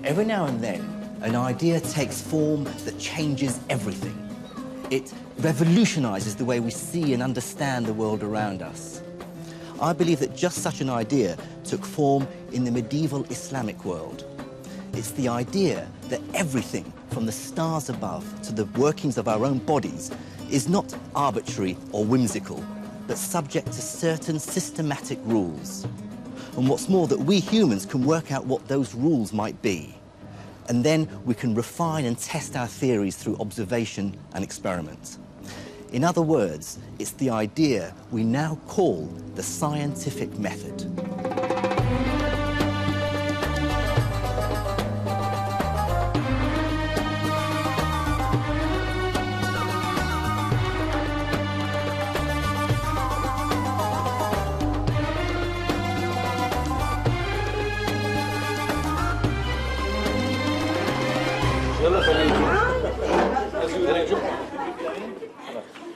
Every now and then, an idea takes form that changes everything. It revolutionizes the way we see and understand the world around us. I believe that just such an idea took form in the medieval Islamic world. It's the idea that everything, from the stars above to the workings of our own bodies, is not arbitrary or whimsical, but subject to certain systematic rules. And what's more, that we humans can work out what those rules might be. And then we can refine and test our theories through observation and experiment. In other words, it's the idea we now call the scientific method.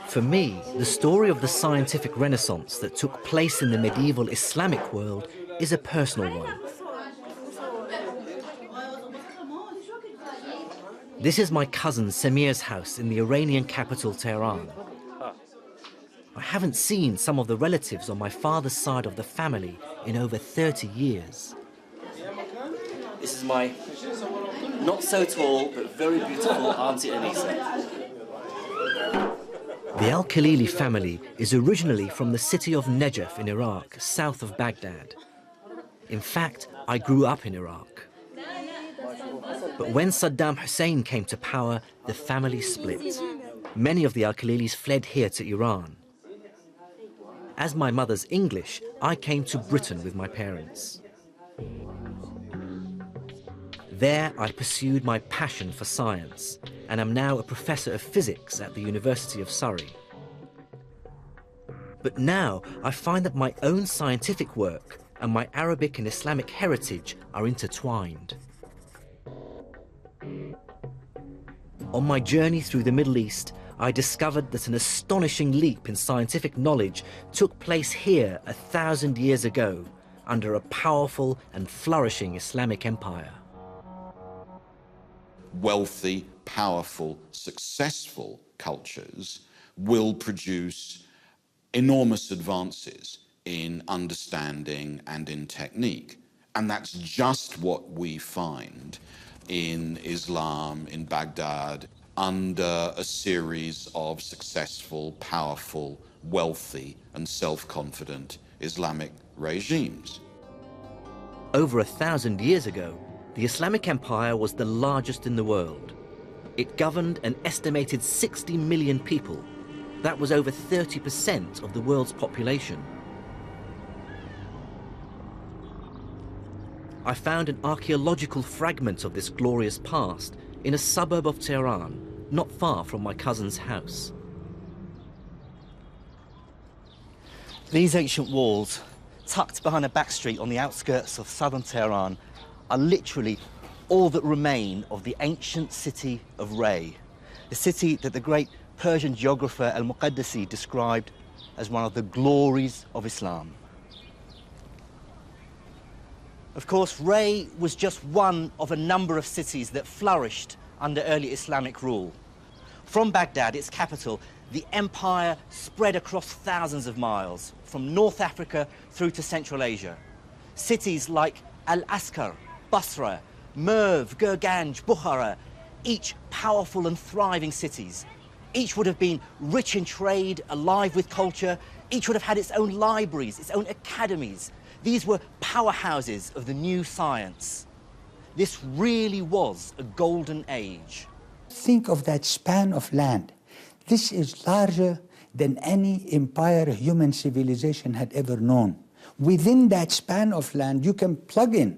For me, the story of the scientific renaissance that took place in the medieval Islamic world is a personal one. This is my cousin Samir's house in the Iranian capital, Tehran. I haven't seen some of the relatives on my father's side of the family in over 30 years. This is my not so tall but very beautiful Auntie Anisa. The Al-Khalili family is originally from the city of Najaf in Iraq, south of Baghdad. In fact, I grew up in Iraq. But when Saddam Hussein came to power, the family split. Many of the Al-Khalilis fled here to Iran. As my mother's English, I came to Britain with my parents. There, I pursued my passion for science and am now a professor of physics at the University of Surrey. But now, I find that my own scientific work and my Arabic and Islamic heritage are intertwined. On my journey through the Middle East, I discovered that an astonishing leap in scientific knowledge took place here 1,000 years ago under a powerful and flourishing Islamic empire. Wealthy, powerful, successful cultures will produce enormous advances in understanding and in technique. And that's just what we find in Islam, in Baghdad, under a series of successful, powerful, wealthy, and self-confident Islamic regimes. Over 1,000 years ago, the Islamic Empire was the largest in the world. It governed an estimated 60 million people. That was over 30% of the world's population. I found an archaeological fragment of this glorious past in a suburb of Tehran, not far from my cousin's house. These ancient walls, tucked behind a back street on the outskirts of southern Tehran, are literally all that remain of the ancient city of Ray, the city that the great Persian geographer Al-Muqaddasi described as one of the glories of Islam. Of course, Ray was just one of a number of cities that flourished under early Islamic rule. From Baghdad, its capital, the empire spread across thousands of miles, from North Africa through to Central Asia. Cities like Al-Askar, Basra, Merv, Gurganj, Bukhara, each powerful and thriving cities. Each would have been rich in trade, alive with culture. Each would have had its own libraries, its own academies. These were powerhouses of the new science. This really was a golden age. Think of that span of land. This is larger than any empire human civilization had ever known. Within that span of land, you can plug in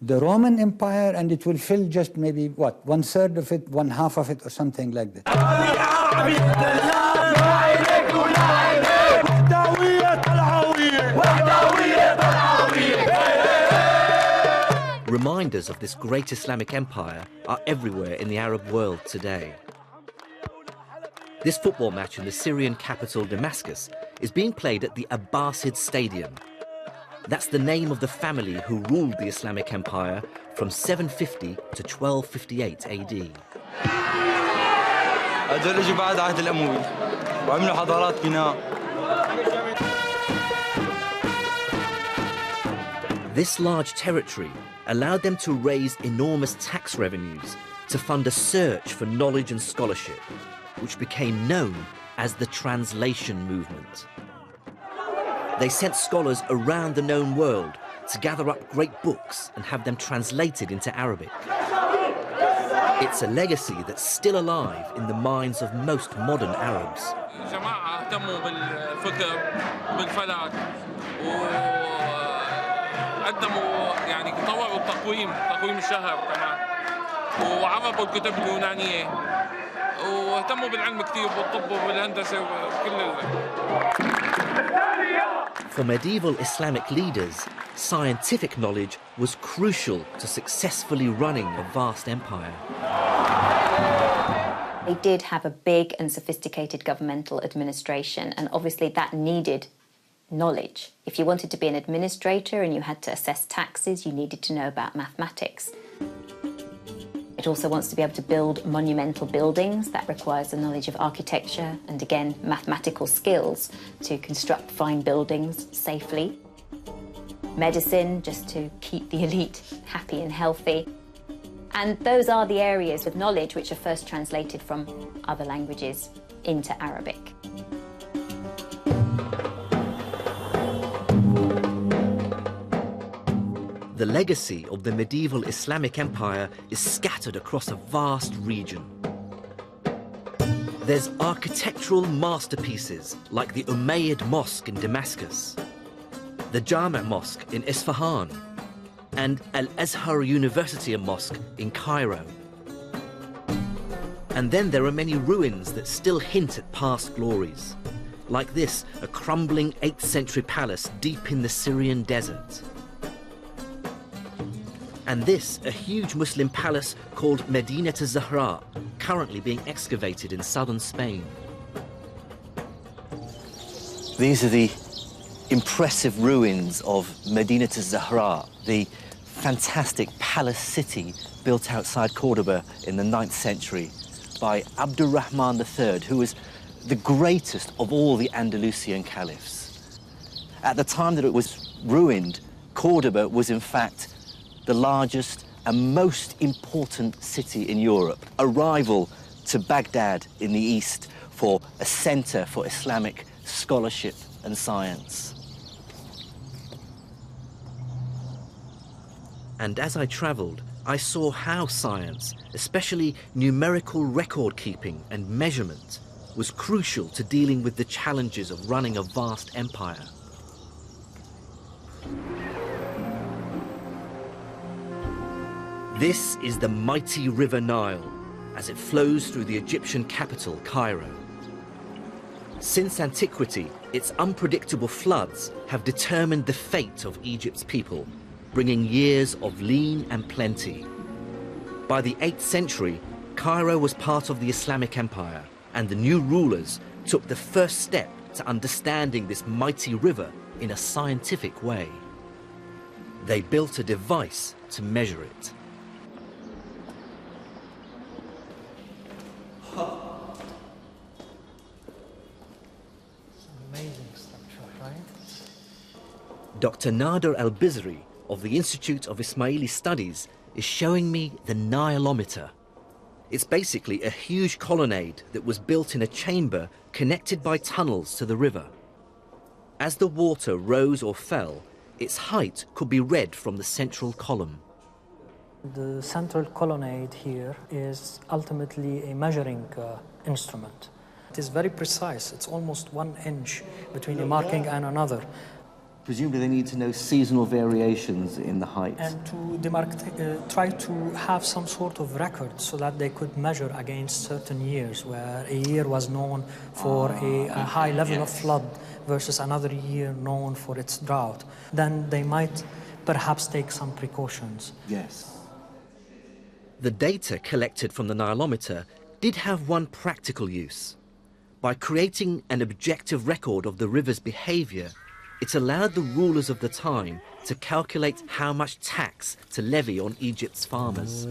the Roman Empire and it will fill just maybe, what, 1/3 of it, 1/2 of it, or something like that. Reminders of this great Islamic empire are everywhere in the Arab world today. This football match in the Syrian capital Damascus is being played at the Abbasid Stadium. That's the name of the family who ruled the Islamic empire from 750 to 1258 AD. هذول اجوا بعد عهد الأموي وعملوا حضارات بناء. This large territory allowed them to raise enormous tax revenues to fund a search for knowledge and scholarship, which became known as the translation movement. They sent scholars around the known world to gather up great books and have them translated into Arabic. It's a legacy that's still alive in the minds of most modern Arabs. جماعة اهتموا بالفكر بالفلك وقدموا يعني طوروا تقويم الشهر كمان وعربوا الكتب اليونانية واهتموا بالعلم كثير بالطب وبالهندسة وكل For medieval Islamic leaders, scientific knowledge was crucial to successfully running a vast empire. They did have a big and sophisticated governmental administration, and obviously that needed knowledge. If you wanted to be an administrator and you had to assess taxes, you needed to know about mathematics. It also wants to be able to build monumental buildings. That requires the knowledge of architecture and, again, mathematical skills to construct fine buildings safely. Medicine, just to keep the elite happy and healthy. And those are the areas of knowledge which are first translated from other languages into Arabic. The legacy of the medieval Islamic empire is scattered across a vast region. There's architectural masterpieces like the Umayyad Mosque in Damascus, the Jami' Mosque in Isfahan, and Al-Azhar University Mosque in Cairo. And then there are many ruins that still hint at past glories, like this, a crumbling 8th century palace deep in the Syrian desert. And this, a huge Muslim palace called Medinat al-Zahra, currently being excavated in southern Spain. These are the impressive ruins of Medinat al-Zahra, the fantastic palace city built outside Cordoba in the 9th century by Abdurrahman III, who was the greatest of all the Andalusian caliphs. At the time that it was ruined, Cordoba was in fact the largest and most important city in Europe, a rival to Baghdad in the east for a center for Islamic scholarship and science. And as I traveled, I saw how science, especially numerical record keeping and measurement, was crucial to dealing with the challenges of running a vast empire. This is the mighty River Nile as it flows through the Egyptian capital, Cairo. Since antiquity, its unpredictable floods have determined the fate of Egypt's people, bringing years of lean and plenty. By the 8th century, Cairo was part of the Islamic Empire, and the new rulers took the first step to understanding this mighty river in a scientific way. They built a device to measure it. Amazing structure, right? Dr. Nader Al-Bizri of the Institute of Ismaili Studies is showing me the Nilometer. It's basically a huge colonnade that was built in a chamber connected by tunnels to the river. As the water rose or fell, its height could be read from the central column. The central colonnade here is ultimately a measuring instrument. It is very precise. It's almost 1 inch between a marking and another. Presumably they need to know seasonal variations in the height. And to try to have some sort of record so that they could measure against certain years, where a year was known for a high level of flood versus another year known for its drought. Then they might perhaps take some precautions. Yes. The data collected from the Nilometer did have one practical use. By creating an objective record of the river's behavior, it allowed the rulers of the time to calculate how much tax to levy on Egypt's farmers.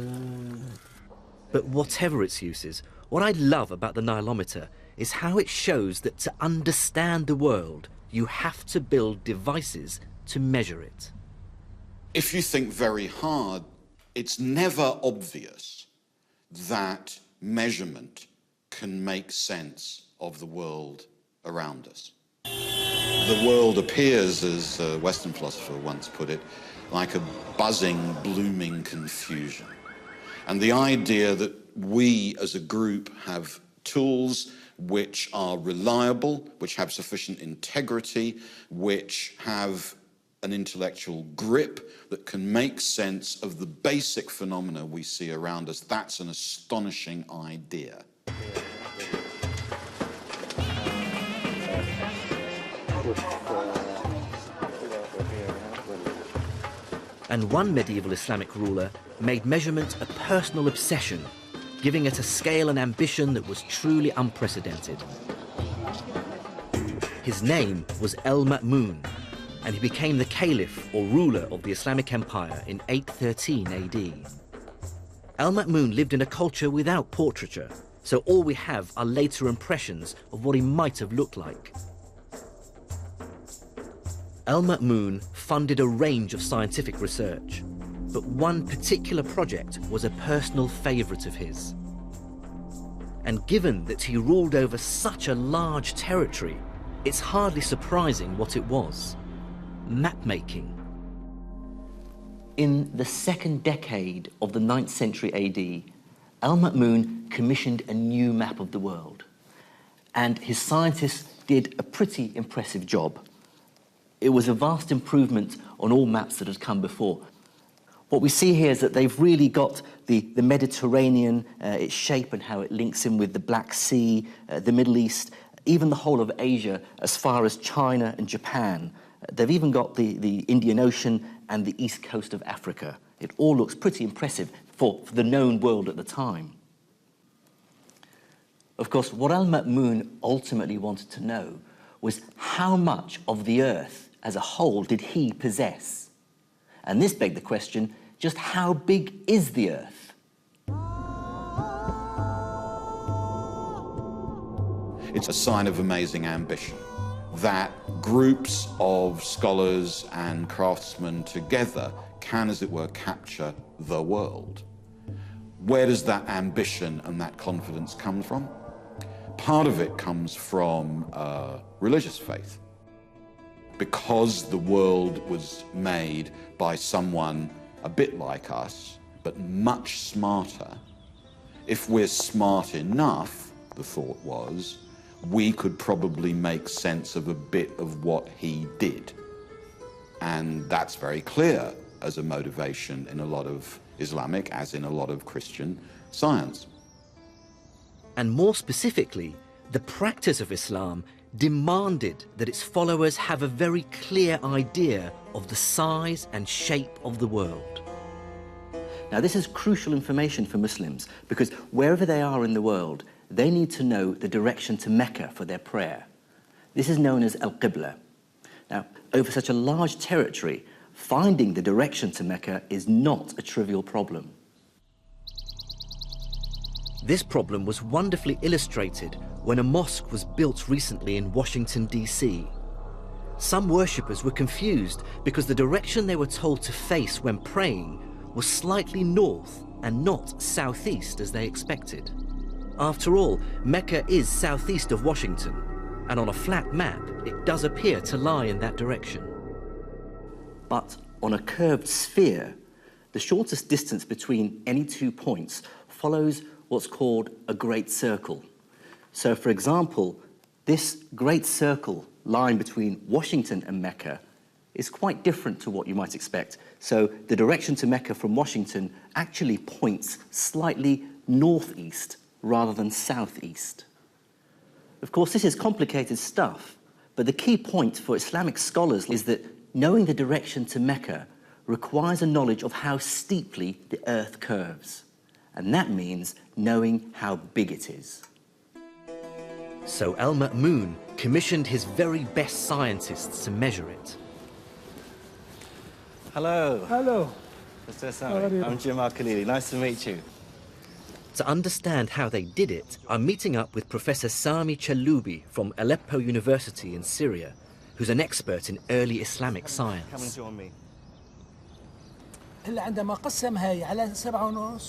But whatever its uses, what I love about the Nilometer is how it shows that to understand the world, you have to build devices to measure it. If you think very hard, it's never obvious that measurement can make sense of the world around us. The world appears, as a Western philosopher once put it, like a buzzing, blooming confusion. And the idea that we as a group have tools which are reliable, which have sufficient integrity, which have an intellectual grip that can make sense of the basic phenomena we see around us, that's an astonishing idea. And one medieval Islamic ruler made measurement a personal obsession, giving it a scale and ambition that was truly unprecedented. His name was Al-Ma'mun, and he became the caliph or ruler of the Islamic Empire in 813 AD. Al-Ma'mun lived in a culture without portraiture, so all we have are later impressions of what he might have looked like. Al-Ma'mun funded a range of scientific research, but one particular project was a personal favorite of his. And given that he ruled over such a large territory, it's hardly surprising what it was: map-making. In the second decade of the 9th century AD, Al-Ma'mun commissioned a new map of the world, and his scientists did a pretty impressive job. It was a vast improvement on all maps that had come before. What we see here is that they've really got the Mediterranean, its shape and how it links in with the Black Sea, the Middle East, even the whole of Asia as far as China and Japan. They've even got the Indian Ocean and the east coast of Africa. It all looks pretty impressive for the known world at the time. Of course, what Al-Ma'mun ultimately wanted to know was how much of the Earth as a whole did he possess? And this begged the question, just how big is the Earth? It's a sign of amazing ambition that groups of scholars and craftsmen together can, as it were, capture the world. Where does that ambition and that confidence come from? Part of it comes from religious faith. Because the world was made by someone a bit like us, but much smarter, if we're smart enough, the thought was, we could probably make sense of a bit of what he did. And that's very clear as a motivation in a lot of Islamic, as in a lot of Christian science. And more specifically, the practice of Islam demanded that its followers have a very clear idea of the size and shape of the world. Now, this is crucial information for Muslims because wherever they are in the world, they need to know the direction to Mecca for their prayer. This is known as al-Qibla. Now, over such a large territory, finding the direction to Mecca is not a trivial problem. This problem was wonderfully illustrated when a mosque was built recently in Washington, D.C. Some worshippers were confused because the direction they were told to face when praying was slightly north and not southeast as they expected. After all, Mecca is southeast of Washington, and on a flat map, it does appear to lie in that direction. But on a curved sphere, the shortest distance between any 2 points follows what's called a great circle. So, for example, this great circle lying between Washington and Mecca is quite different to what you might expect. So the direction to Mecca from Washington actually points slightly northeast rather than southeast. Of course, this is complicated stuff, but the key point for Islamic scholars is that knowing the direction to Mecca requires a knowledge of how steeply the Earth curves. And that means knowing how big it is. So Al-Ma'mun commissioned his very best scientists to measure it. Hello. Hello. Mr. Sami. I'm Jim Al-Khalili. Nice to meet you. To understand how they did it, I'm meeting up with Professor Sami Chaloubi from Aleppo University in Syria, who's an expert in early Islamic science. Come and join me. عندما قسمها على 7.5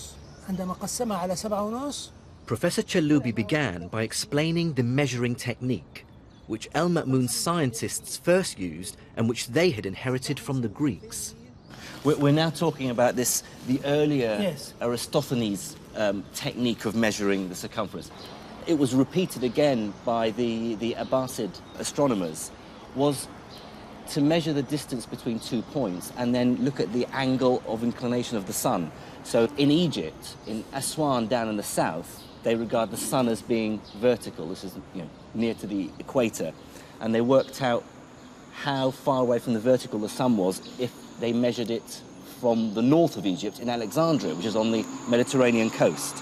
عندما قسمها على 7.5 Professor Chaloubi began by explaining the measuring technique, which El-Ma'mun's scientists first used and which they had inherited from the Greeks. We're now talking about the earlier Yes. Aristophanes technique of measuring the circumference. It was repeated again by the Abbasid astronomers, was to measure the distance between 2 points and then look at the angle of inclination of the sun. So in Egypt, in Aswan down in the south, they regard the sun as being vertical. This is near to the equator. And they worked out how far away from the vertical the sun was if they measured it from the north of Egypt in Alexandria, which is on the Mediterranean coast.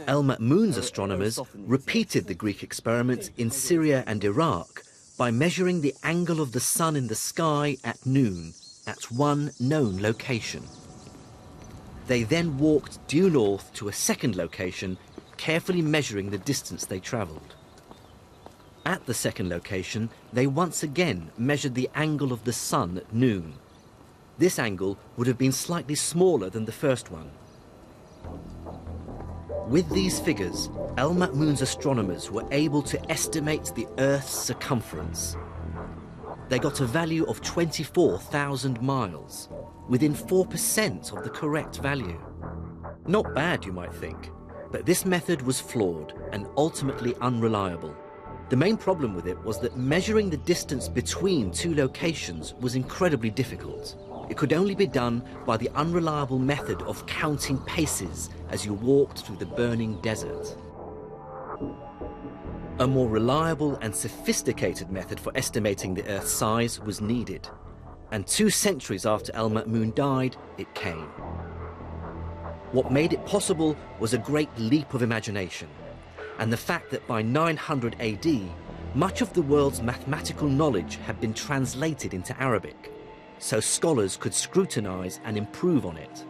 El-Ma'mun's astronomers repeated the Greek experiment in Syria and Iraq by measuring the angle of the sun in the sky at noon at one known location. They then walked due north to a second location, carefully measuring the distance they travelled. At the second location, they once again measured the angle of the sun at noon. This angle would have been slightly smaller than the first one. With these figures, El-Ma'mun's astronomers were able to estimate the Earth's circumference. They got a value of 24,000 miles, within 4% of the correct value. Not bad, you might think, but this method was flawed and ultimately unreliable. The main problem with it was that measuring the distance between two locations was incredibly difficult. It could only be done by the unreliable method of counting paces as you walked through the burning desert. A more reliable and sophisticated method for estimating the Earth's size was needed. And 2 centuries after El-Ma'mun died, it came. What made it possible was a great leap of imagination, and the fact that by 900 AD, much of the world's mathematical knowledge had been translated into Arabic, so scholars could scrutinize and improve on it.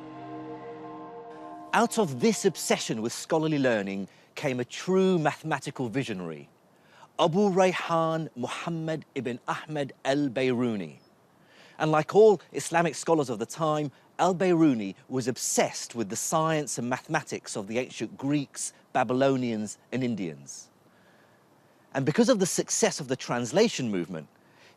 Out of this obsession with scholarly learning came a true mathematical visionary, Abu Rayhan Muhammad ibn Ahmed al-Biruni. And like all Islamic scholars of the time, al-Biruni was obsessed with the science and mathematics of the ancient Greeks, Babylonians, and Indians. And because of the success of the translation movement,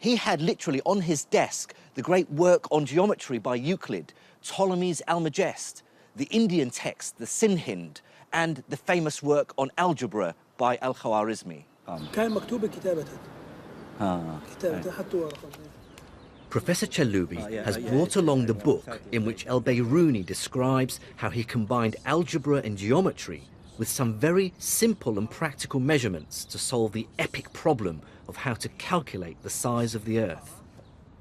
he had literally on his desk the great work on geometry by Euclid, Ptolemy's Almagest, the Indian text, the Sinhind, and the famous work on algebra by Al-Khwarizmi. كان مكتوبة كتابة حطوا ورقة. Professor Chaloubi has brought along the book in which Al-Biruni describes how he combined algebra and geometry with some very simple and practical measurements to solve the epic problem of how to calculate the size of the Earth.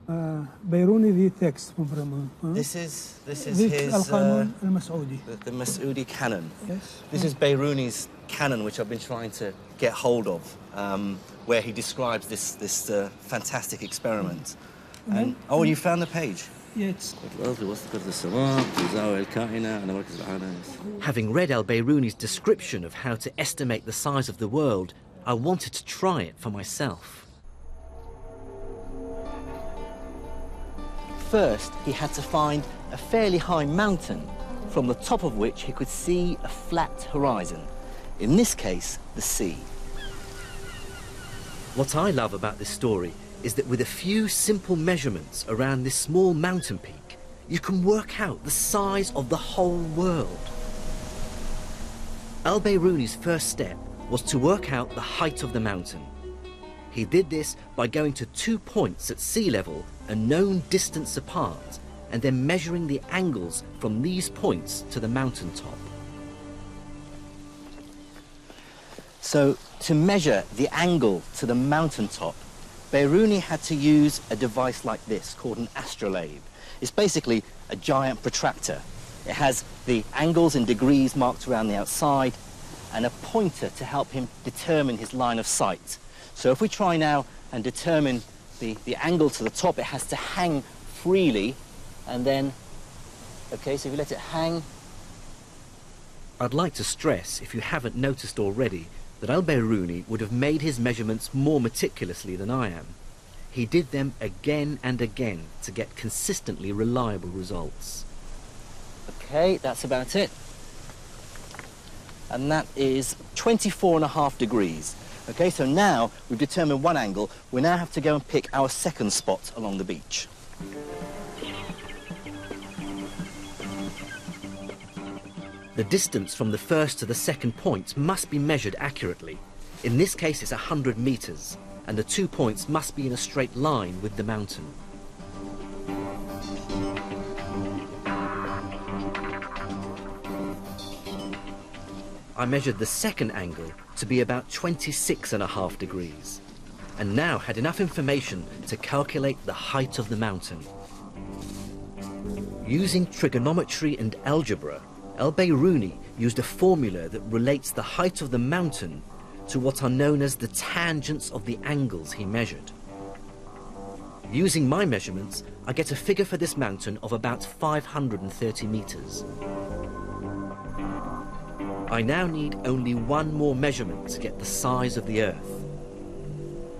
بيروني the text from This is his القانون المسعودي. the Mas'udi canon. Yes. This is Biruni's canon, which I've been trying to get hold of, where he describes this fantastic experiment. And oh, you found the page. Yes. Having read Al-Biruni's description of how to estimate the size of the world, I wanted to try it for myself. First, he had to find a fairly high mountain from the top of which he could see a flat horizon. In this case, the sea. What I love about this story is that with a few simple measurements around this small mountain peak, you can work out the size of the whole world. Al-Biruni's first step was to work out the height of the mountain. He did this by going to 2 points at sea level, a known distance apart, and then measuring the angles from these points to the mountaintop. So, to measure the angle to the mountaintop, Biruni had to use a device like this called an astrolabe. It's basically a giant protractor. It has the angles in degrees marked around the outside and a pointer to help him determine his line of sight. So if we try now and determine the angle to the top, it has to hang freely And then, okay, so if you let it hang. I'd like to stress, if you haven't noticed already, that Al-Biruni would have made his measurements more meticulously than I am. He did them again and again to get consistently reliable results. Okay, that's about it. And that is 24.5 degrees. Okay, so now we've determined one angle. We now have to go and pick our second spot along the beach. The distance from the first to the second point must be measured accurately. In this case, it's 100 meters, and the 2 points must be in a straight line with the mountain. I measured the second angle to be about 26.5 degrees, and now had enough information to calculate the height of the mountain. Using trigonometry and algebra, Al-Biruni used a formula that relates the height of the mountain to what are known as the tangents of the angles he measured. Using my measurements, I get a figure for this mountain of about 530 meters. I now need only one more measurement to get the size of the Earth.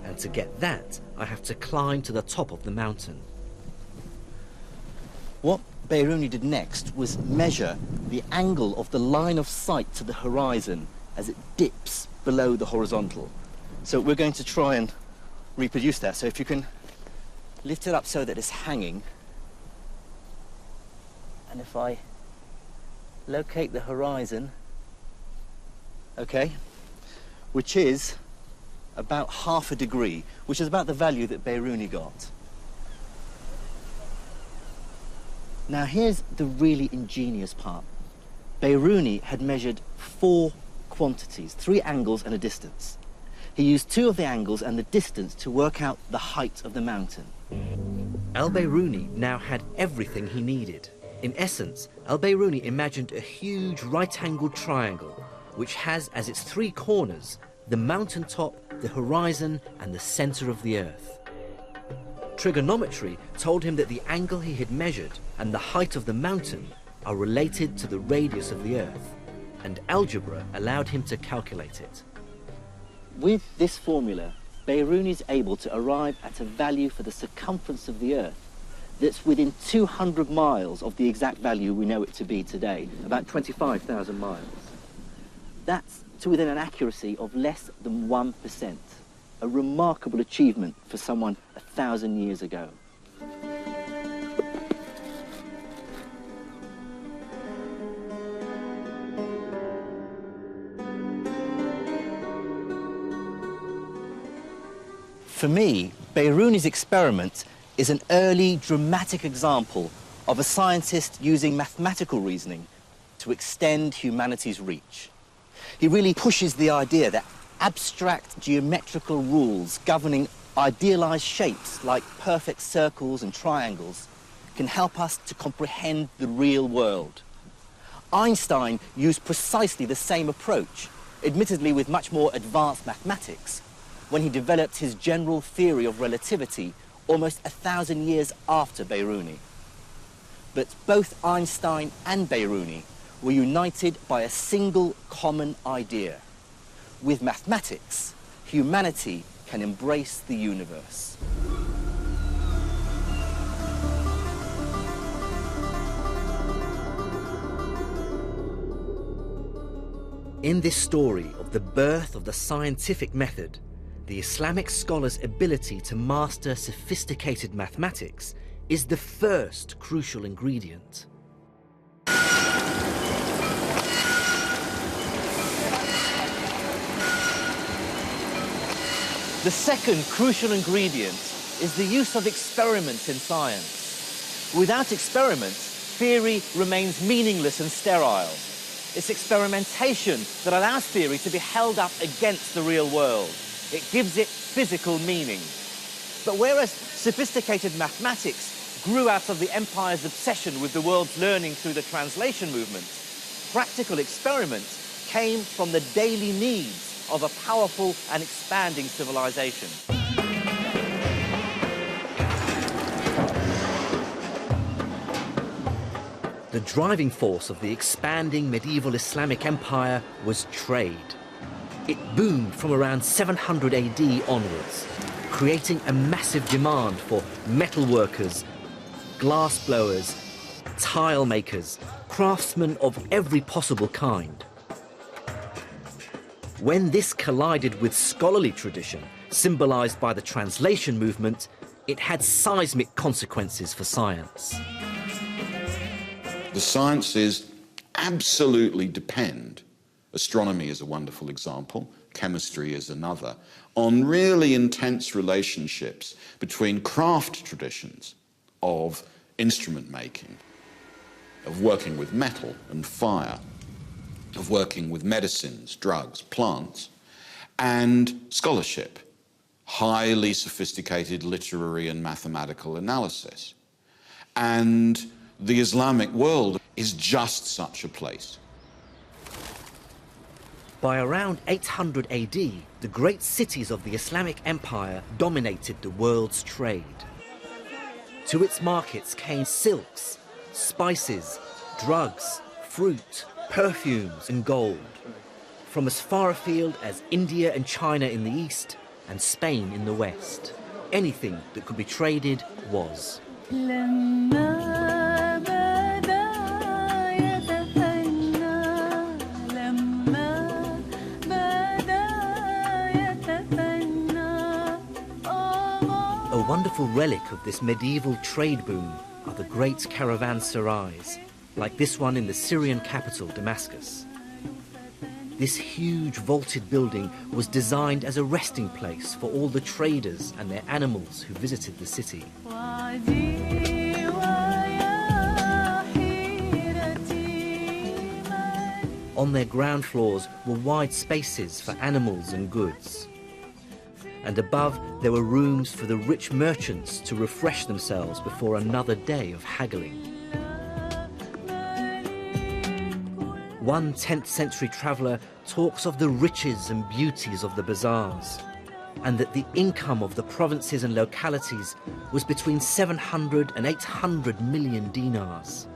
And to get that, I have to climb to the top of the mountain. What Biruni did next was measure the angle of the line of sight to the horizon as it dips below the horizontal. So we're going to try and reproduce that. So if you can lift it up so that it's hanging, and if I locate the horizon, okay, which is about 0.5 degree, which is about the value that Biruni got. Now here's the really ingenious part. Biruni had measured 4 quantities, 3 angles and a distance. He used 2 of the angles and the distance to work out the height of the mountain. Al-Biruni now had everything he needed. In essence, Al-Biruni imagined a huge right-angled triangle which has as its 3 corners the mountaintop, the horizon and the center of the Earth. Trigonometry told him that the angle he had measured and the height of the mountain are related to the radius of the Earth, and algebra allowed him to calculate it. With this formula, Biruni is able to arrive at a value for the circumference of the Earth that's within 200 miles of the exact value we know it to be today, about 25,000 miles. That's to within an accuracy of less than 1%, a remarkable achievement for someone 1,000 years ago. For me, Biruni's experiment is an early dramatic example of a scientist using mathematical reasoning to extend humanity's reach. He really pushes the idea that abstract geometrical rules governing idealized shapes like perfect circles and triangles can help us to comprehend the real world. Einstein used precisely the same approach, admittedly with much more advanced mathematics, when he developed his general theory of relativity almost 1,000 years after Biruni. But both Einstein and Biruni were united by a single common idea. With mathematics, humanity can embrace the universe. In this story of the birth of the scientific method, the Islamic scholar's ability to master sophisticated mathematics is the first crucial ingredient. The second crucial ingredient is the use of experiments in science. Without experiment, theory remains meaningless and sterile. It's experimentation that allows theory to be held up against the real world. It gives it physical meaning. But whereas sophisticated mathematics grew out of the empire's obsession with the world's learning through the translation movement, practical experiment came from the daily needs of a powerful and expanding civilization. The driving force of the expanding medieval Islamic empire was trade. It boomed from around 700 AD onwards, creating a massive demand for metal workers, glass blowers, tile makers, craftsmen of every possible kind. When this collided with scholarly tradition, symbolized by the translation movement, it had seismic consequences for science. The sciences absolutely depend, astronomy is a wonderful example, chemistry is another, on really intense relationships between craft traditions of instrument making, of working with metal and fire, of working with medicines, drugs, plants, and scholarship, highly sophisticated literary and mathematical analysis. And the Islamic world is just such a place. By around 800 AD, the great cities of the Islamic Empire dominated the world's trade. To its markets came silks, spices, drugs, fruit, perfumes and gold, from as far afield as India and China in the east and Spain in the west. Anything that could be traded was. A wonderful relic of this medieval trade boom are the great caravanserais, like this one in the Syrian capital, Damascus. This huge vaulted building was designed as a resting place for all the traders and their animals who visited the city. On their ground floors were wide spaces for animals and goods. And above there were rooms for the rich merchants to refresh themselves before another day of haggling. One 10th century traveller talks of the riches and beauties of the bazaars, and that the income of the provinces and localities was between 700 and 800 million dinars.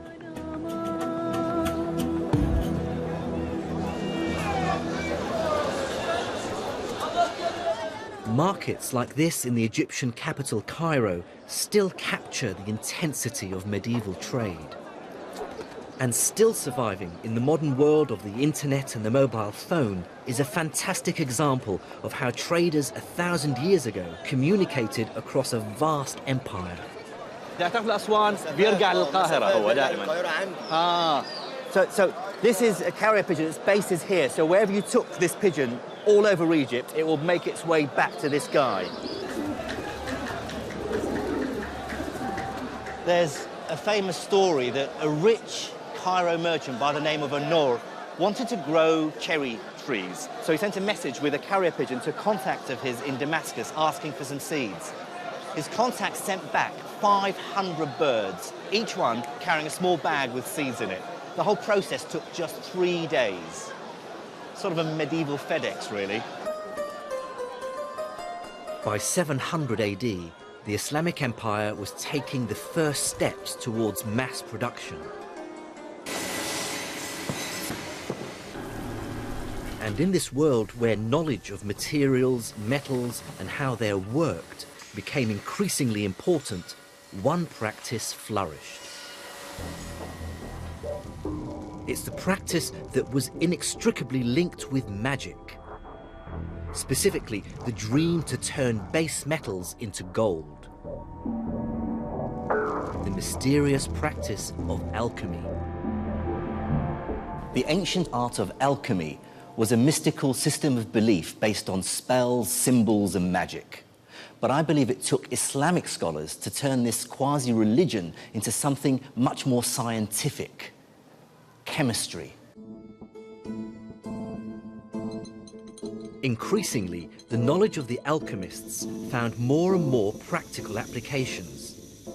Markets like this in the Egyptian capital Cairo still capture the intensity of medieval trade. And still surviving in the modern world of the internet and the mobile phone is a fantastic example of how traders 1,000 years ago communicated across a vast empire. So this is a carrier pigeon, its base is here, so wherever you took this pigeon all over Egypt, it will make its way back to this guy. There's a famous story that a rich Cairo merchant by the name of Anor wanted to grow cherry trees. So he sent a message with a carrier pigeon to a contact of his in Damascus asking for some seeds. His contact sent back 500 birds, each one carrying a small bag with seeds in it. The whole process took just 3 days. Sort of a medieval FedEx, really. By 700 AD, the Islamic Empire was taking the first steps towards mass production. And in this world where knowledge of materials, metals, and how they're worked became increasingly important, one practice flourished. It's the practice that was inextricably linked with magic. Specifically, the dream to turn base metals into gold. The mysterious practice of alchemy. The ancient art of alchemy was a mystical system of belief based on spells, symbols, and magic. But I believe it took Islamic scholars to turn this quasi-religion into something much more scientific. Chemistry. Increasingly, the knowledge of the alchemists found more and more practical applications.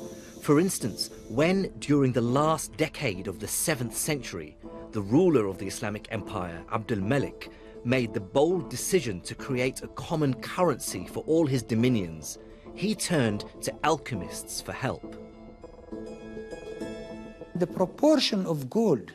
For instance, when, during the last decade of the 7th century, the ruler of the Islamic Empire, Abd al-Malik, made the bold decision to create a common currency for all his dominions, he turned to alchemists for help. The proportion of gold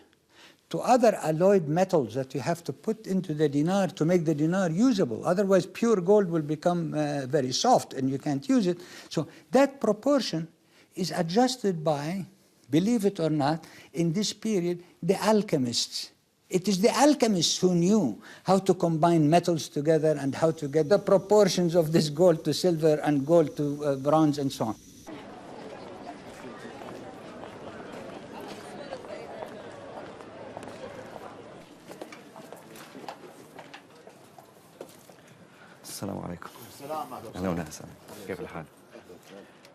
to other alloyed metals that you have to put into the dinar to make the dinar usable. Otherwise, pure gold will become very soft and you can't use it. So that proportion is adjusted by, believe it or not, in this period, the alchemists. It is the alchemists who knew how to combine metals together and how to get the proportions of this gold to silver and gold to bronze and so on.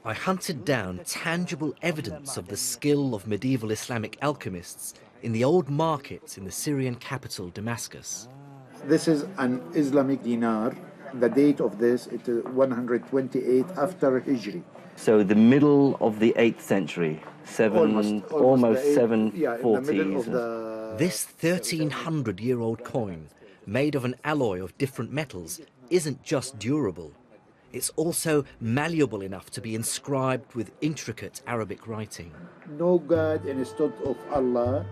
I hunted down tangible evidence of the skill of medieval Islamic alchemists in the old markets in the Syrian capital, Damascus. This is an Islamic dinar. The date of this is 128 after Hijri. So the middle of the 8th century, almost 740s. Yeah, in the middle of the... This 1,300-year-old coin, made of an alloy of different metals, isn't just durable. It's also malleable enough to be inscribed with intricate Arabic writing. No God instead of Allah.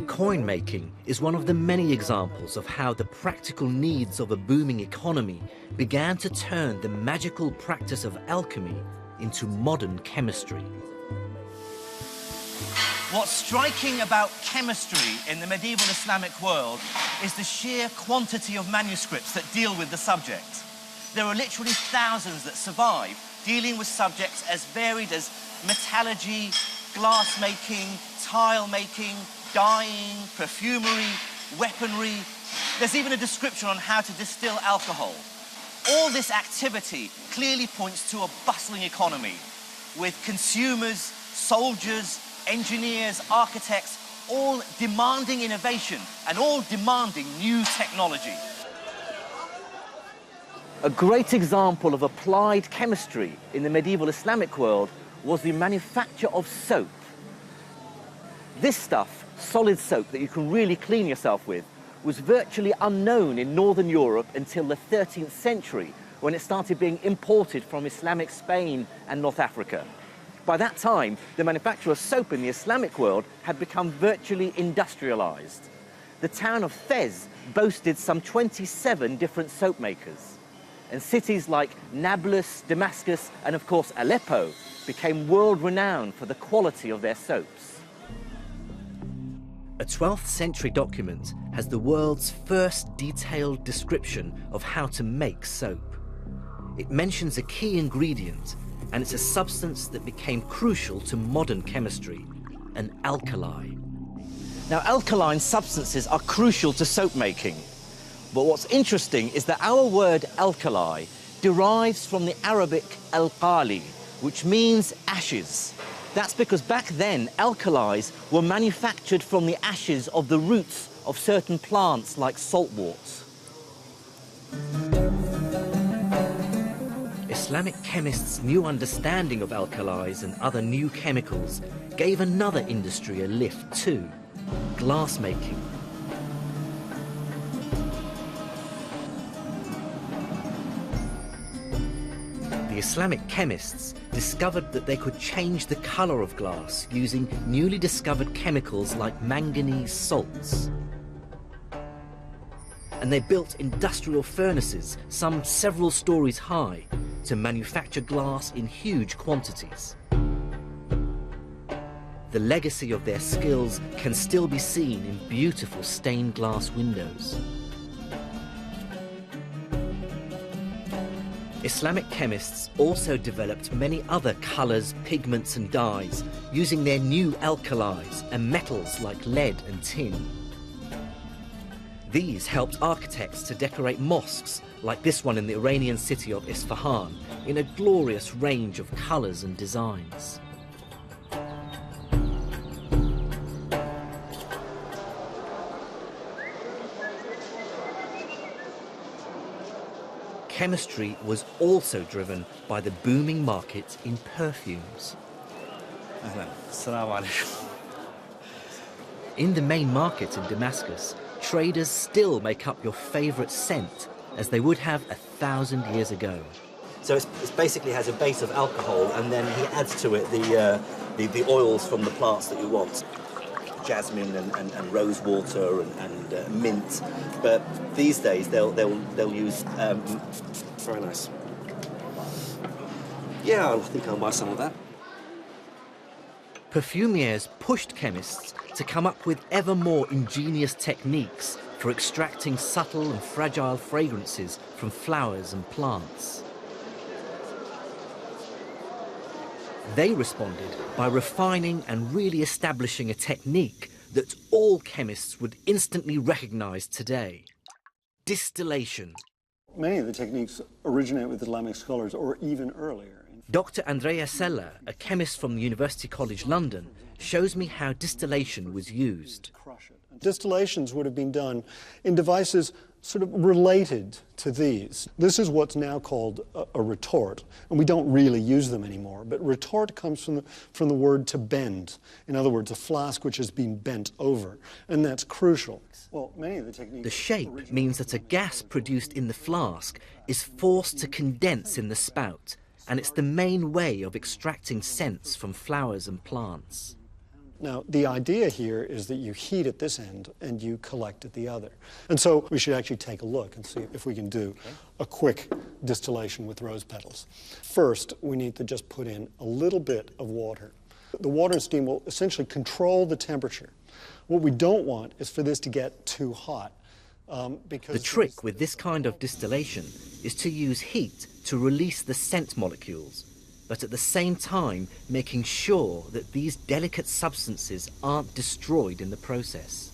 Coin making is one of the many examples of how the practical needs of a booming economy began to turn the magical practice of alchemy into modern chemistry. What's striking about chemistry in the medieval Islamic world is the sheer quantity of manuscripts that deal with the subject. There are literally thousands that survive, dealing with subjects as varied as metallurgy, glass making, tile making, dyeing, perfumery, weaponry. There's even a description on how to distill alcohol. All this activity clearly points to a bustling economy, with consumers, soldiers, engineers, architects, all demanding innovation and all demanding new technology. A great example of applied chemistry in the medieval Islamic world was the manufacture of soap. This stuff, solid soap that you can really clean yourself with, was virtually unknown in Northern Europe until the 13th century, when it started being imported from Islamic Spain and North Africa. By that time, the manufacture of soap in the Islamic world had become virtually industrialized. The town of Fez boasted some 27 different soap makers. And cities like Nablus, Damascus, and of course Aleppo became world-renowned for the quality of their soaps. A 12th century document has the world's first detailed description of how to make soap. It mentions a key ingredient, and it's a substance that became crucial to modern chemistry, an alkali. Now, alkaline substances are crucial to soap making. But what's interesting is that our word alkali derives from the Arabic al-Qali, which means ashes. That's because back then, alkalis were manufactured from the ashes of the roots of certain plants like saltwort. Islamic chemists' new understanding of alkalis and other new chemicals gave another industry a lift too, glass making. The Islamic chemists discovered that they could change the color of glass using newly discovered chemicals like manganese salts. And they built industrial furnaces, some several stories high, to manufacture glass in huge quantities. The legacy of their skills can still be seen in beautiful stained glass windows. Islamic chemists also developed many other colors, pigments and dyes, using their new alkalis and metals like lead and tin. These helped architects to decorate mosques like this one in the Iranian city of Isfahan in a glorious range of colors and designs. Chemistry was also driven by the booming market in perfumes. In the main market in Damascus, traders still make up your favorite scent, as they would have 1,000 years ago. So it basically has a base of alcohol, and then he adds to it the oils from the plants that you want. Jasmine and rose water and mint. But these days they'll use very nice. Yeah, I think I'll buy some of that. Perfumiers pushed chemists to come up with ever more ingenious techniques for extracting subtle and fragile fragrances from flowers and plants. They responded by refining and really establishing a technique that all chemists would instantly recognize today: distillation. Many of the techniques originate with Islamic scholars or even earlier. Dr. Andrea Sella, a chemist from University College London, shows me how distillation was used. Distillations would have been done in devices sort of related to these. This is what's now called a retort, and we don't really use them anymore, but retort comes from the word to bend. In other words, a flask which has been bent over, and that's crucial. Well, many of the techniques... The shape means that a gas produced in the flask is forced to condense in the spout, and it's the main way of extracting scents from flowers and plants. Now, the idea here is that you heat at this end and you collect at the other. And so we should actually take a look and see if we can do a quick distillation with rose petals. First, we need to just put in a little bit of water. The water and steam will essentially control the temperature. What we don't want is for this to get too hot. The trick with this kind of distillation is to use heat to release the scent molecules, but at the same time making sure that these delicate substances aren't destroyed in the process.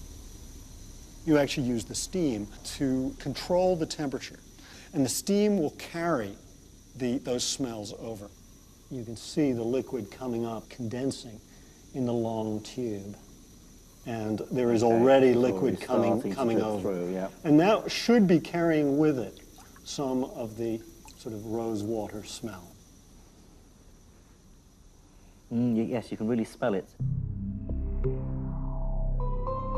You actually use the steam to control the temperature, and the steam will carry those smells over. You can see the liquid coming up, condensing in the long tube. And there is already liquid coming over. Through, yeah. And that should be carrying with it some of the sort of rose water smell. Yes, you can really smell it.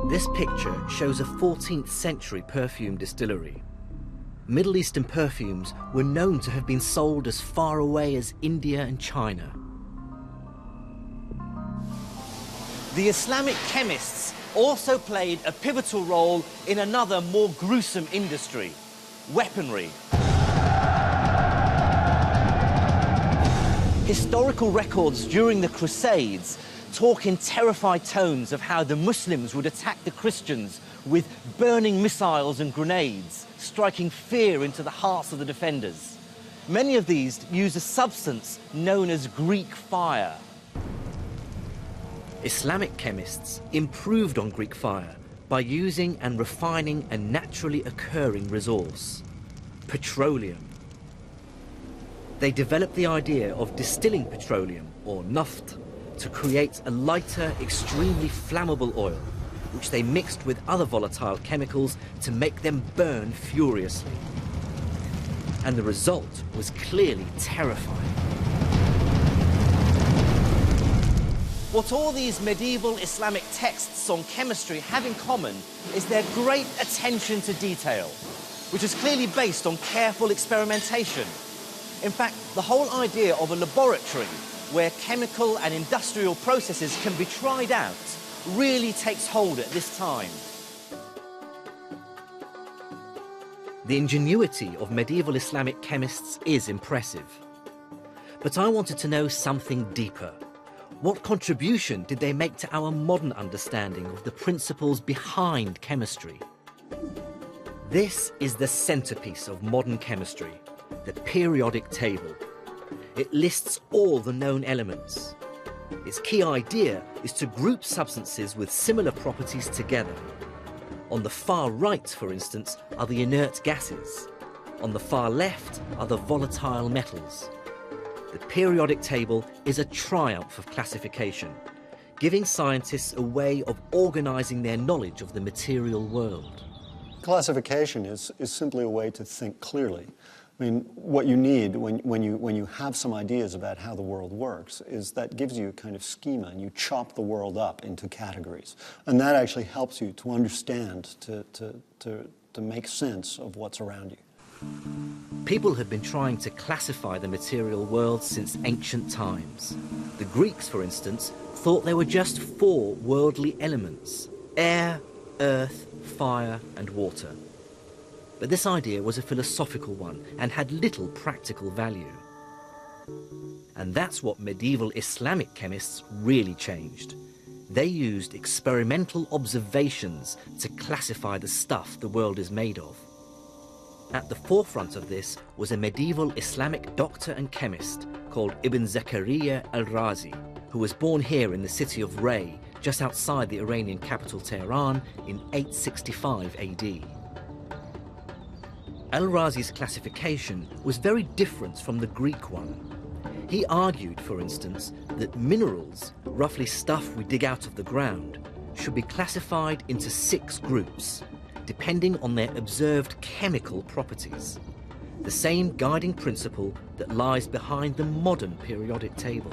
This picture shows a 14th century perfume distillery. Middle Eastern perfumes were known to have been sold as far away as India and China. The Islamic chemists also played a pivotal role in another more gruesome industry: weaponry. Historical records during the Crusades talk in terrified tones of how the Muslims would attack the Christians with burning missiles and grenades, striking fear into the hearts of the defenders. Many of these use a substance known as Greek fire. Islamic chemists improved on Greek fire by using and refining a naturally occurring resource: petroleum. They developed the idea of distilling petroleum, or naft, to create a lighter, extremely flammable oil, which they mixed with other volatile chemicals to make them burn furiously. And the result was clearly terrifying. What all these medieval Islamic texts on chemistry have in common is their great attention to detail, which is clearly based on careful experimentation. In fact, the whole idea of a laboratory where chemical and industrial processes can be tried out really takes hold at this time. The ingenuity of medieval Islamic chemists is impressive. But I wanted to know something deeper. What contribution did they make to our modern understanding of the principles behind chemistry? This is the centerpiece of modern chemistry, the periodic table. It lists all the known elements. Its key idea is to group substances with similar properties together. On the far right, for instance, are the inert gases. On the far left are the volatile metals. The periodic table is a triumph of classification, giving scientists a way of organizing their knowledge of the material world. Classification is simply a way to think clearly. I mean, what you need when you have some ideas about how the world works is that gives you a kind of schema, and you chop the world up into categories. And that actually helps you to understand, to make sense of what's around you. People had been trying to classify the material world since ancient times. The Greeks, for instance, thought there were just 4 worldly elements: air, earth, fire, and water. But this idea was a philosophical one and had little practical value. And that's what medieval Islamic chemists really changed. They used experimental observations to classify the stuff the world is made of. At the forefront of this was a medieval Islamic doctor and chemist called Ibn Zakaria al-Razi, who was born here in the city of Ray, just outside the Iranian capital Tehran, in 865 AD. Al-Razi's classification was very different from the Greek one. He argued, for instance, that minerals, roughly stuff we dig out of the ground, should be classified into 6 groups, depending on their observed chemical properties. The same guiding principle that lies behind the modern periodic table.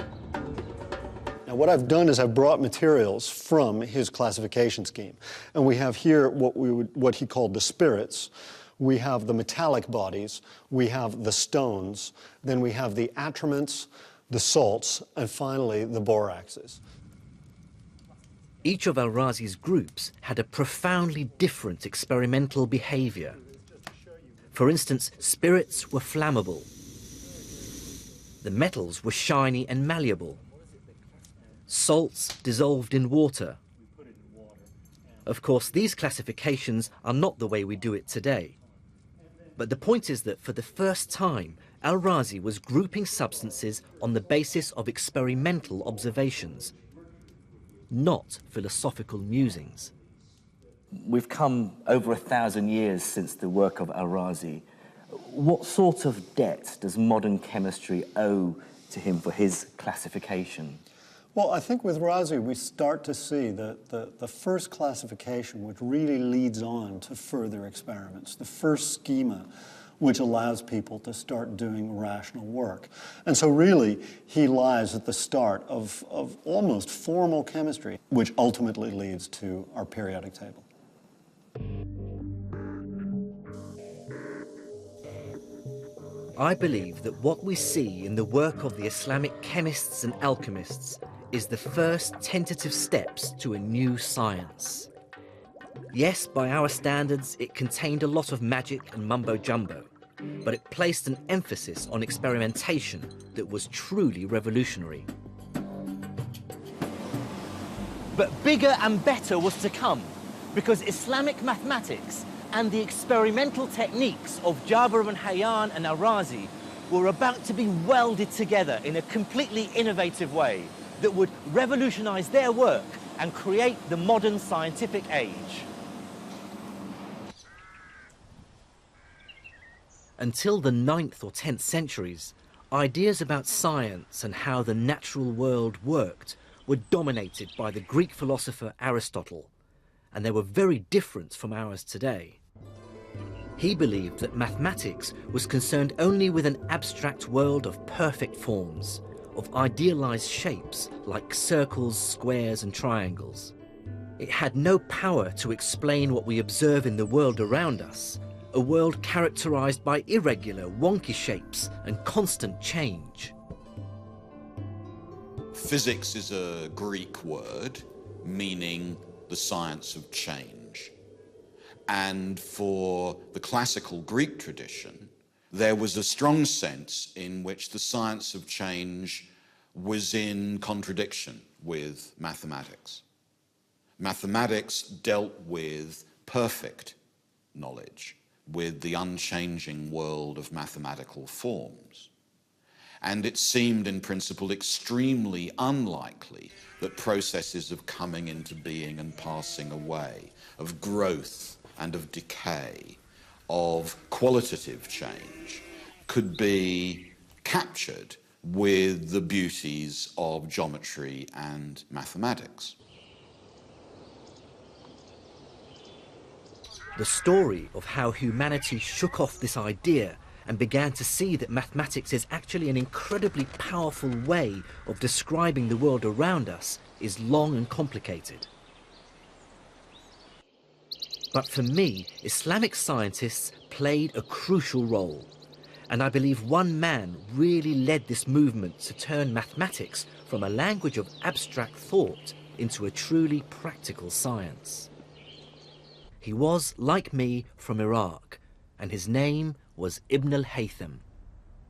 Now, what I've done is I've brought materials from his classification scheme. And we have here what he called the spirits. We have the metallic bodies, we have the stones, then we have the atriments, the salts, and finally the boraxes. Each of Al-Razi's groups had a profoundly different experimental behavior. For instance, spirits were flammable. The metals were shiny and malleable. Salts dissolved in water. Of course, these classifications are not the way we do it today. But the point is that for the first time, Al-Razi was grouping substances on the basis of experimental observations, not philosophical musings. We've come over 1,000 years since the work of Al-Razi. What sort of debt does modern chemistry owe to him for his classification? Well, I think with Razi we start to see the first classification which really leads on to further experiments, the first schema which allows people to start doing rational work. And so really he lies at the start of almost formal chemistry, which ultimately leads to our periodic table. I believe that what we see in the work of the Islamic chemists and alchemists is the first tentative steps to a new science. Yes, by our standards, it contained a lot of magic and mumbo-jumbo, but it placed an emphasis on experimentation that was truly revolutionary. But bigger and better was to come, because Islamic mathematics and the experimental techniques of Jabir ibn Hayyan and Al-Razi were about to be welded together in a completely innovative way that would revolutionize their work and create the modern scientific age. Until the 9th or 10th centuries, ideas about science and how the natural world worked were dominated by the Greek philosopher Aristotle, and they were very different from ours today. He believed that mathematics was concerned only with an abstract world of perfect forms, of idealized shapes like circles, squares, and triangles. It had no power to explain what we observe in the world around us, a world characterized by irregular, wonky shapes and constant change. Physics is a Greek word meaning the science of change. And for the classical Greek tradition, there was a strong sense in which the science of change was in contradiction with mathematics. Mathematics dealt with perfect knowledge, with the unchanging world of mathematical forms. And it seemed in principle extremely unlikely that processes of coming into being and passing away, of growth and of decay, of qualitative change, could be captured with the beauties of geometry and mathematics. The story of how humanity shook off this idea and began to see that mathematics is actually an incredibly powerful way of describing the world around us is long and complicated. But for me, Islamic scientists played a crucial role. And I believe one man really led this movement to turn mathematics from a language of abstract thought into a truly practical science. He was, like me, from Iraq, and his name was Ibn al-Haytham.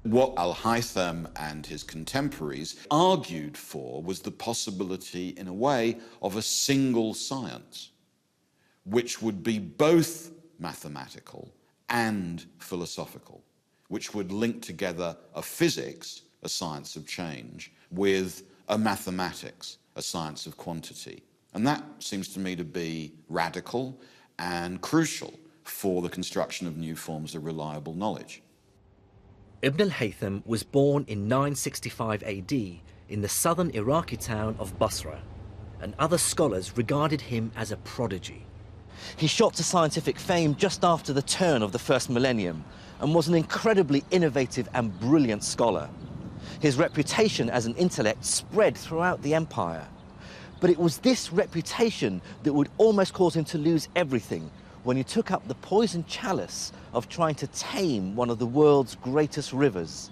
What al-Haytham and his contemporaries argued for was the possibility, in a way, of a single science, which would be both mathematical and philosophical, which would link together a physics, a science of change, with a mathematics, a science of quantity. And that seems to me to be radical and crucial for the construction of new forms of reliable knowledge. Ibn al-Haytham was born in 965 AD in the southern Iraqi town of Basra, and other scholars regarded him as a prodigy. He shot to scientific fame just after the turn of the first millennium and was an incredibly innovative and brilliant scholar. His reputation as an intellect spread throughout the empire. But it was this reputation that would almost cause him to lose everything when he took up the poisoned chalice of trying to tame one of the world's greatest rivers.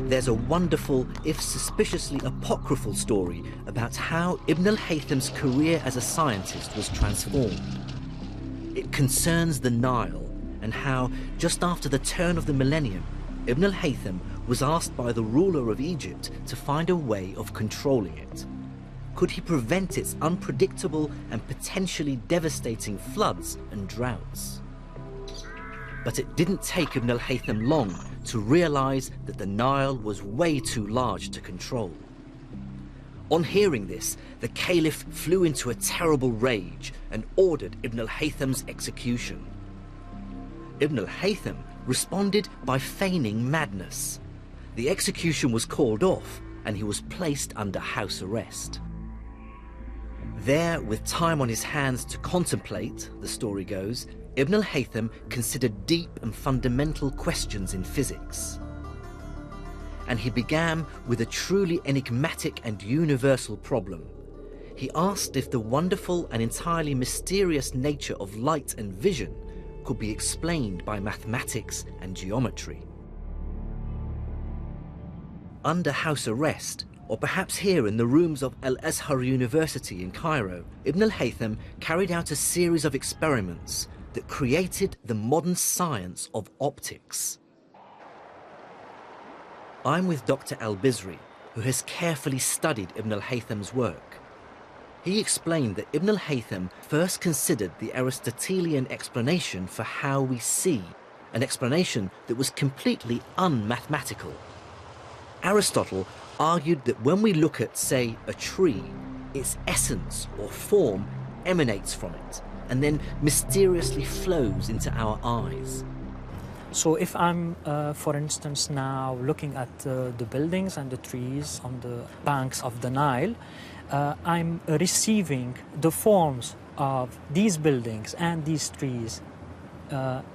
There's a wonderful, if suspiciously apocryphal story about how Ibn al-Haytham's career as a scientist was transformed. It concerns the Nile and how, just after the turn of the millennium, Ibn al-Haytham was asked by the ruler of Egypt to find a way of controlling it. Could he prevent its unpredictable and potentially devastating floods and droughts? But it didn't take Ibn al-Haytham long to realize that the Nile was way too large to control. On hearing this, the Caliph flew into a terrible rage and ordered Ibn al-Haytham's execution. Ibn al-Haytham responded by feigning madness. The execution was called off and he was placed under house arrest. There, with time on his hands to contemplate, the story goes, Ibn al-Haytham considered deep and fundamental questions in physics. And he began with a truly enigmatic and universal problem. He asked if the wonderful and entirely mysterious nature of light and vision could be explained by mathematics and geometry. Under house arrest, or perhaps here in the rooms of Al-Azhar University in Cairo, Ibn al-Haytham carried out a series of experiments that created the modern science of optics. I'm with Dr. Al-Biruni, who has carefully studied Ibn al-Haytham's work. He explained that Ibn al-Haytham first considered the Aristotelian explanation for how we see, an explanation that was completely unmathematical. Aristotle argued that when we look at, say, a tree, its essence or form emanates from it and then mysteriously flows into our eyes. So if I'm, for instance, now looking at the buildings and the trees on the banks of the Nile, I'm receiving the forms of these buildings and these trees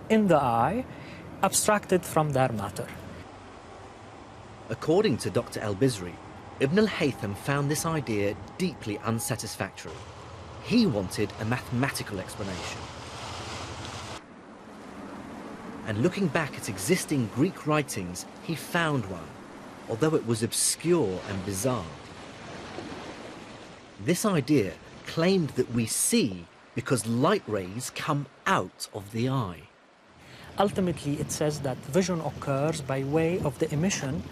in the eye, abstracted from their matter. According to Dr. Al-Biruni, Ibn al-Haytham found this idea deeply unsatisfactory. He wanted a mathematical explanation. And looking back at existing Greek writings, he found one, although it was obscure and bizarre. This idea claimed that we see because light rays come out of the eye. Ultimately, it says that vision occurs by way of the emission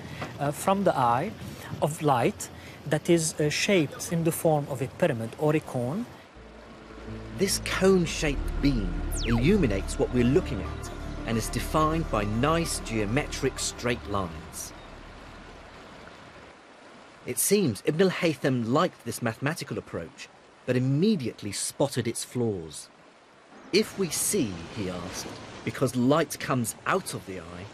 from the eye of light that is shaped in the form of a pyramid or a cone. This cone-shaped beam illuminates what we're looking at and is defined by nice geometric straight lines. It seems Ibn al-Haytham liked this mathematical approach, but immediately spotted its flaws. If we see, he asked, because light comes out of the eye,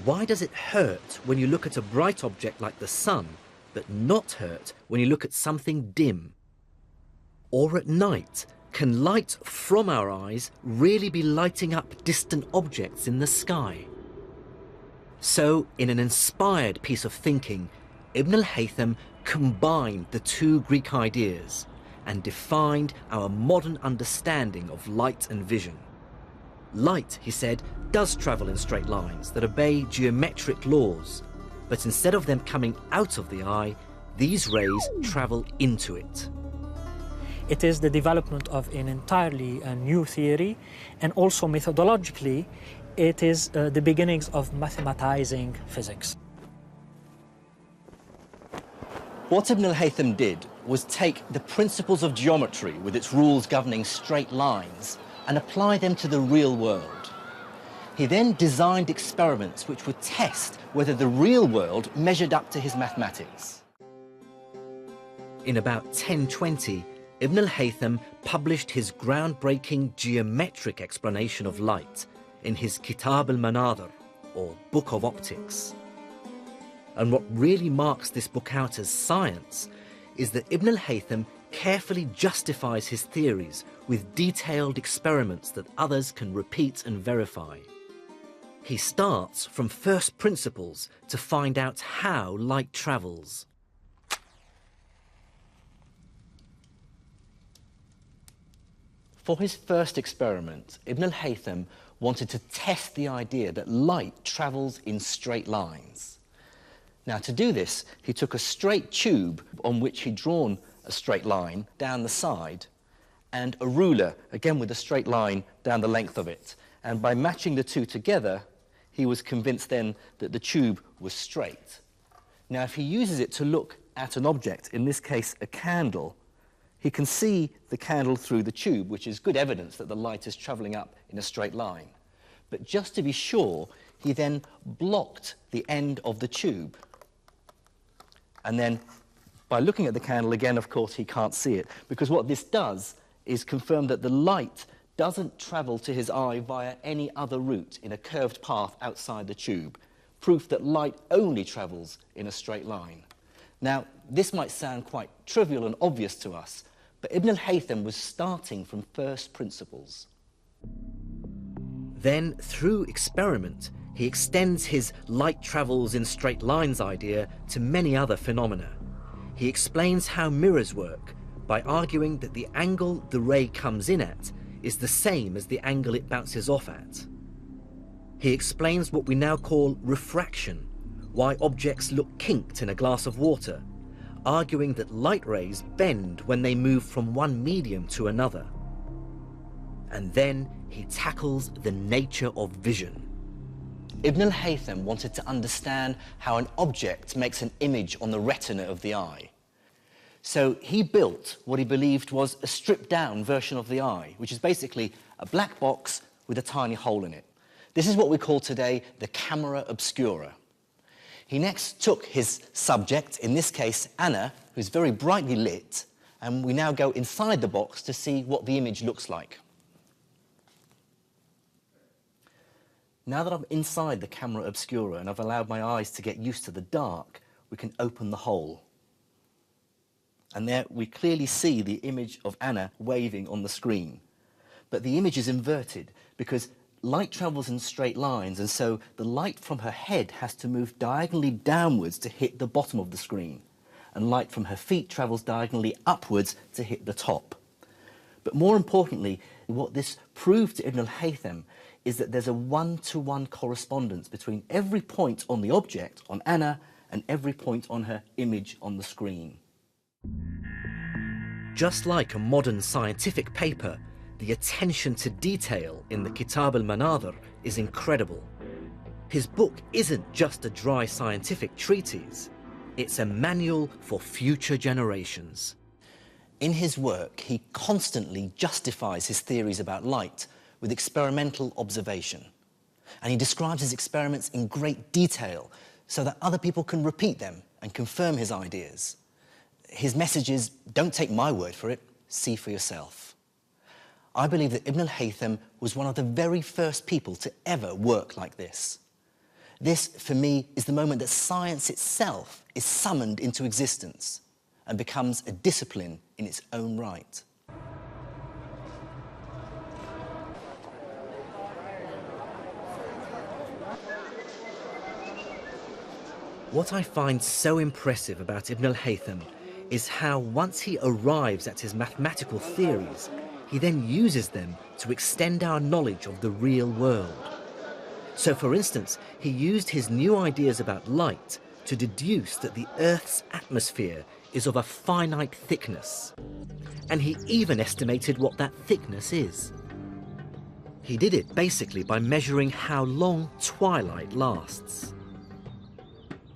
why does it hurt when you look at a bright object like the sun, but not hurt when you look at something dim? Or at night, can light from our eyes really be lighting up distant objects in the sky? So, in an inspired piece of thinking, Ibn al-Haytham combined the two Greek ideas and defined our modern understanding of light and vision. Light, he said, does travel in straight lines that obey geometric laws, but instead of them coming out of the eye, these rays travel into it. It is the development of an entirely new theory, and also methodologically, it is the beginnings of mathematizing physics. What Ibn al-Haytham did was take the principles of geometry with its rules governing straight lines and apply them to the real world. He then designed experiments which would test whether the real world measured up to his mathematics. In about 1020, Ibn al-Haytham published his groundbreaking geometric explanation of light in his Kitab al-Manadhir, or Book of Optics. And what really marks this book out as science is that Ibn al-Haytham carefully justifies his theories with detailed experiments that others can repeat and verify. He starts from first principles to find out how light travels. For his first experiment, Ibn al-Haytham wanted to test the idea that light travels in straight lines. Now, to do this, he took a straight tube on which he'd drawn a straight line down the side and a ruler, again with a straight line down the length of it. And by matching the two together, he was convinced then that the tube was straight. Now, if he uses it to look at an object, in this case a candle, he can see the candle through the tube, which is good evidence that the light is travelling up in a straight line. But just to be sure, he then blocked the end of the tube. And then, by looking at the candle again, of course, he can't see it, because what this does is confirm that the light doesn't travel to his eye via any other route in a curved path outside the tube, proof that light only travels in a straight line. Now, this might sound quite trivial and obvious to us, but Ibn al-Haytham was starting from first principles. Then, through experiment, he extends his light travels in straight lines idea to many other phenomena. He explains how mirrors work by arguing that the angle the ray comes in at is the same as the angle it bounces off at. He explains what we now call refraction, why objects look kinked in a glass of water, arguing that light rays bend when they move from one medium to another. And then he tackles the nature of vision. Ibn al-Haytham wanted to understand how an object makes an image on the retina of the eye. So he built what he believed was a stripped-down version of the eye, which is basically a black box with a tiny hole in it. This is what we call today the camera obscura. He next took his subject, in this case Anna, who's very brightly lit, and we now go inside the box to see what the image looks like. Now that I'm inside the camera obscura and I've allowed my eyes to get used to the dark, we can open the hole. And there we clearly see the image of Anna waving on the screen. But the image is inverted because light travels in straight lines, and so the light from her head has to move diagonally downwards to hit the bottom of the screen, and light from her feet travels diagonally upwards to hit the top. But more importantly, what this proved to Ibn al-Haytham is that there's a one-to-one correspondence between every point on the object, on Anna, and every point on her image on the screen. Just like a modern scientific paper, the attention to detail in the Kitab al-Manadhir is incredible. His book isn't just a dry scientific treatise, it's a manual for future generations. In his work, he constantly justifies his theories about light with experimental observation. And he describes his experiments in great detail so that other people can repeat them and confirm his ideas. His message is, don't take my word for it, see for yourself. I believe that Ibn al-Haytham was one of the very first people to ever work like this. This, for me, is the moment that science itself is summoned into existence and becomes a discipline in its own right. What I find so impressive about Ibn al-Haytham is how once he arrives at his mathematical theories, he then uses them to extend our knowledge of the real world. So, for instance, he used his new ideas about light to deduce that the Earth's atmosphere is of a finite thickness. And he even estimated what that thickness is. He did it basically by measuring how long twilight lasts.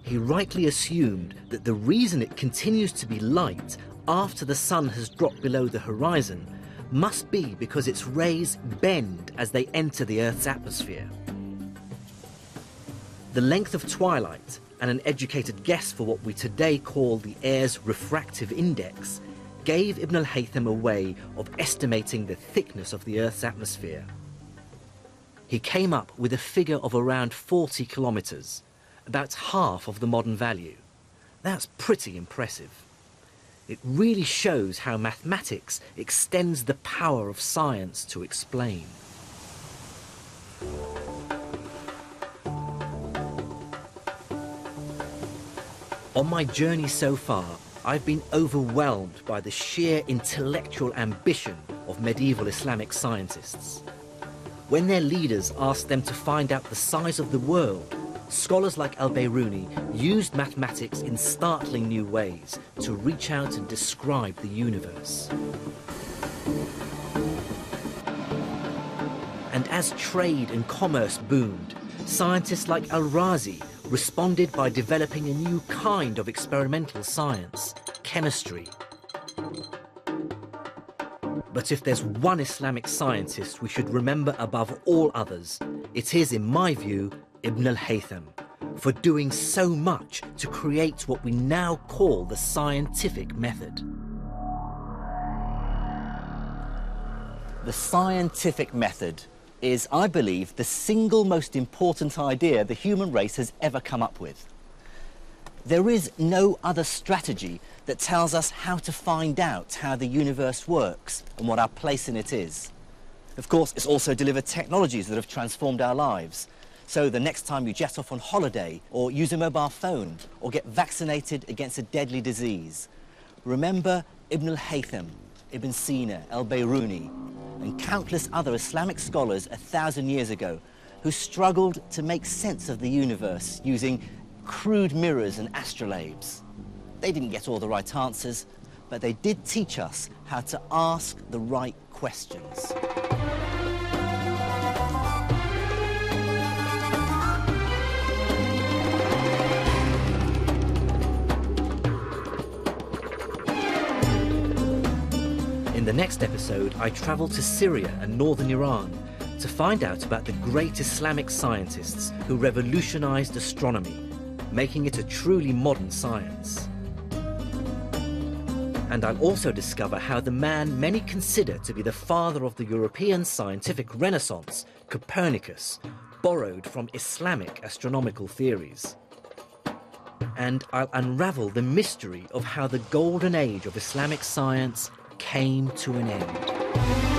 He rightly assumed that the reason it continues to be light after the sun has dropped below the horizon must be because its rays bend as they enter the Earth's atmosphere. The length of twilight and an educated guess for what we today call the air's refractive index gave Ibn al-Haytham a way of estimating the thickness of the Earth's atmosphere. He came up with a figure of around 40 kilometers, about half of the modern value. That's pretty impressive. It really shows how mathematics extends the power of science to explain. On my journey so far, I've been overwhelmed by the sheer intellectual ambition of medieval Islamic scientists. When their leaders asked them to find out the size of the world, scholars like Al-Biruni used mathematics in startling new ways to reach out and describe the universe. And as trade and commerce boomed, scientists like Al-Razi responded by developing a new kind of experimental science, chemistry. But if there's one Islamic scientist we should remember above all others, it is, in my view, Ibn al-Haytham, for doing so much to create what we now call the scientific method. The scientific method is, I believe, the single most important idea the human race has ever come up with. There is no other strategy that tells us how to find out how the universe works and what our place in it is. Of course, it's also delivered technologies that have transformed our lives. So the next time you jet off on holiday, or use a mobile phone, or get vaccinated against a deadly disease, remember Ibn al-Haytham, Ibn Sina, Al-Biruni, and countless other Islamic scholars 1,000 years ago who struggled to make sense of the universe using crude mirrors and astrolabes. They didn't get all the right answers, but they did teach us how to ask the right questions. In the next episode, I travel to Syria and northern Iran to find out about the great Islamic scientists who revolutionized astronomy, making it a truly modern science. And I'll also discover how the man many consider to be the father of the European scientific renaissance, Copernicus, borrowed from Islamic astronomical theories. And I'll unravel the mystery of how the golden age of Islamic science came to an end.